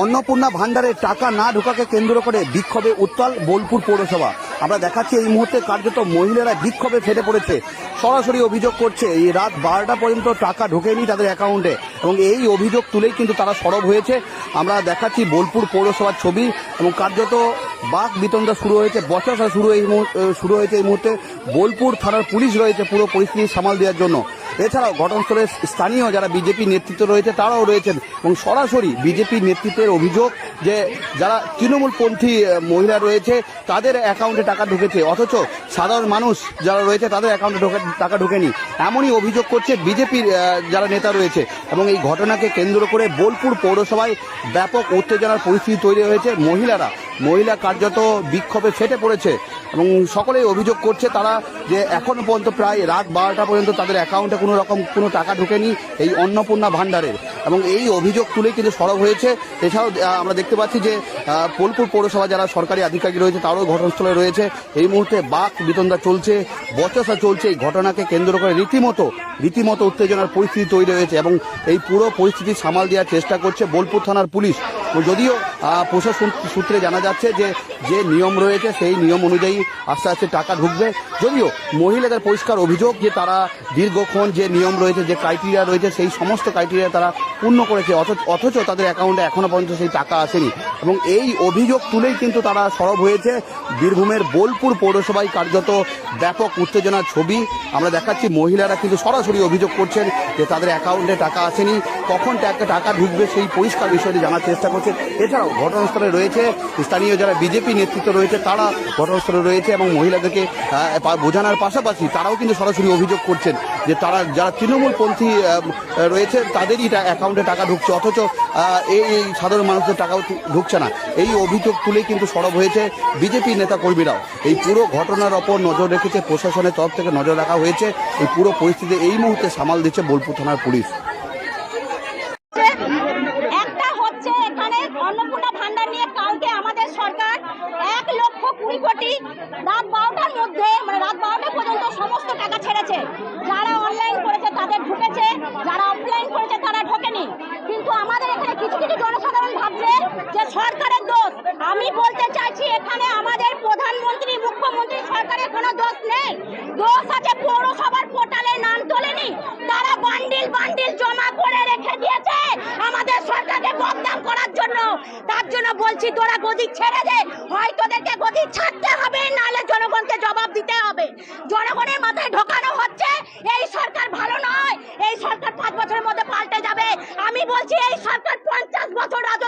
অন্নপূর্ণা ভান্ডারে টাকা না ঢোকাকে কেন্দ্র করে বিক্ষোভে উত্তাল বোলপুর পৌরসভা। আমরা দেখাচ্ছি এই মুহূর্তে কার্যত মহিলারা বিক্ষোভে ফেটে পড়েছে, সরাসরি অভিযোগ করছে এই রাত 12টা পর্যন্ত টাকা ঢোকেনি তাদের অ্যাকাউন্টে, এবং এই অভিযোগ তুলেই কিন্তু তারা সরব হয়েছে। আমরা দেখাচ্ছি বোলপুর পৌরসভার ছবি, এবং কার্যত বাক বিতণ্ডা শুরু হয়েছে, বচসা শুরু হয়েছে এই মুহূর্তে। বোলপুর থানার পুলিশ রয়েছে পুরো পরিস্থিতি সামাল দেওয়ার জন্য। এছাড়াও ঘটনাস্থলে স্থানীয় যারা বিজেপি নেতৃত্ব রয়েছে তারাও রয়েছেন, এবং সরাসরি বিজেপি নেতৃত্বের অভিযোগ যে যারা তৃণমূলপন্থী মহিলা রয়েছে তাদের অ্যাকাউন্টে টাকা ঢুকেছে, অথচ সাধারণ মানুষ যারা রয়েছে তাদের অ্যাকাউন্টে টাকা ঢোকেনি, এমনই অভিযোগ করছে বিজেপির যারা নেতা রয়েছে। এবং এই ঘটনাকে কেন্দ্র করে বোলপুর পৌরসভায় ব্যাপক উত্তেজনার পরিস্থিতি তৈরি হয়েছে। মহিলা কার্যত বিক্ষোভে ফেটে পড়েছে, এবং সকলেই অভিযোগ করছে তারা যে এখনো পর্যন্ত প্রায় রাত 12টা পর্যন্ত তাদের অ্যাকাউন্টে কোনো টাকা ঢোকেনি এই অন্নপূর্ণা ভান্ডারের, এবং এই অভিযোগ তুলে কিন্তু সরব হয়েছে। এছাড়াও আমরা দেখতে পাচ্ছি যে বোলপুর পৌরসভা যারা সরকারি আধিকারিক রয়েছে তারাও ঘটনাস্থলে রয়েছে। এই মুহূর্তে বাক বিতণ্ডা চলছে, বচসা চলছে। এই ঘটনাকে কেন্দ্র করে রীতিমতো উত্তেজনার পরিস্থিতি তৈরি হয়েছে, এবং এই পুরো পরিস্থিতি সামাল দেওয়ার চেষ্টা করছে বোলপুর থানার পুলিশ। যদিও প্রশাসন সূত্রে জানা যাচ্ছে যে নিয়ম রয়েছে সেই নিয়ম অনুযায়ী আস্তে আস্তে টাকা ঢুকবে। যদিও মহিলাদের পরিষ্কার অভিযোগ যে তারা দীর্ঘক্ষণ যে নিয়ম রয়েছে, যে ক্রাইটেরিয়া রয়েছে, সেই সমস্ত ক্রাইটেরিয়া তারা পূর্ণ করেছে, অথচ তাদের অ্যাকাউন্টে এখনো পর্যন্ত সেই টাকা আসেনি, এবং এই অভিযোগ তুলেই কিন্তু তারা সরব হয়েছে। বীরভূমের বোলপুর পৌরসভায় কার্যত ব্যাপক উত্তেজনার ছবি আমরা দেখাচ্ছি। মহিলারা কিন্তু সরাসরি অভিযোগ করছেন যে তাদের অ্যাকাউন্টে টাকা আসেনি, কখন টাকা ঢুকবে সেই পরিষ্কার বিষয়টি জানার চেষ্টা করছে। এছাড়াও ঘটনাস্থলে রয়েছে স্থানীয় যারা বিজেপি নেতৃত্ব রয়েছে তারা ঘটনাস্থলে রয়েছে, এবং মহিলাদেরকে বোঝানোর পাশাপাশি তারাও কিন্তু সরাসরি অভিযোগ করছেন যে তারা যারা তৃণমূলপন্থী রয়েছে তাদেরই অ্যাকাউন্টে টাকা ঢুকছে, অথচ এই সাধারণ মানুষদের টাকাও ঢুকছে না। এই অভিযোগ তুলে কিন্তু সরব হয়েছে বিজেপি নেতা কর্মীরাও। এই পুরো ঘটনার ওপর নজর রেখেছে প্রশাসনের তরফ থেকে, নজর রাখা হয়েছে। এই পুরো পরিস্থিতি এই মুহূর্তে সামাল দিচ্ছে বোলপুর থানার পুলিশ। অন্নপূর্ণা ভান্ডার নিয়ে কালকে আমাদের সরকার 1,20,00,000 কোটি রাত 12টার মধ্যে, মানে রাত 12টা পর্যন্ত সমস্ত টাকা ছেড়েছে। যারা অনলাইন করেছে তাদের ঢুকেছে, যারা অফলাইন করেছে তারা ঢোকেনি। কিন্তু আমাদের এখানে কিছু জনসাধারণ ভাবছে যে সরকারের দোষ। আমি বলতে চাইছি এখানে আমাদের প্রধানমন্ত্রী, মুখ্যমন্ত্রী, সরকারের কোনো দোষ নেই। দোষ আছে পৌরসভার পোর্টালে নাম তোলেনি, তারা বান্ডিল জমা করে রেখে দিয়েছে আমাদের সরকারকে বদনাম করার জন্য। তার জন্য বলছি তোরা গদি ছেড়ে দে, হয় তোদেরকে গদি ছাড়তে হবে, নাহলে জনগণকে জবাব দিতে হবে। জনগণের মাথায় ঢোকানো হচ্ছে এই সরকার ভালো নয়, এই সরকার 5 বছরের মধ্যে পাল্টে যাবে। আমি বলছি এই সরকার 50 বছর রাজত্ব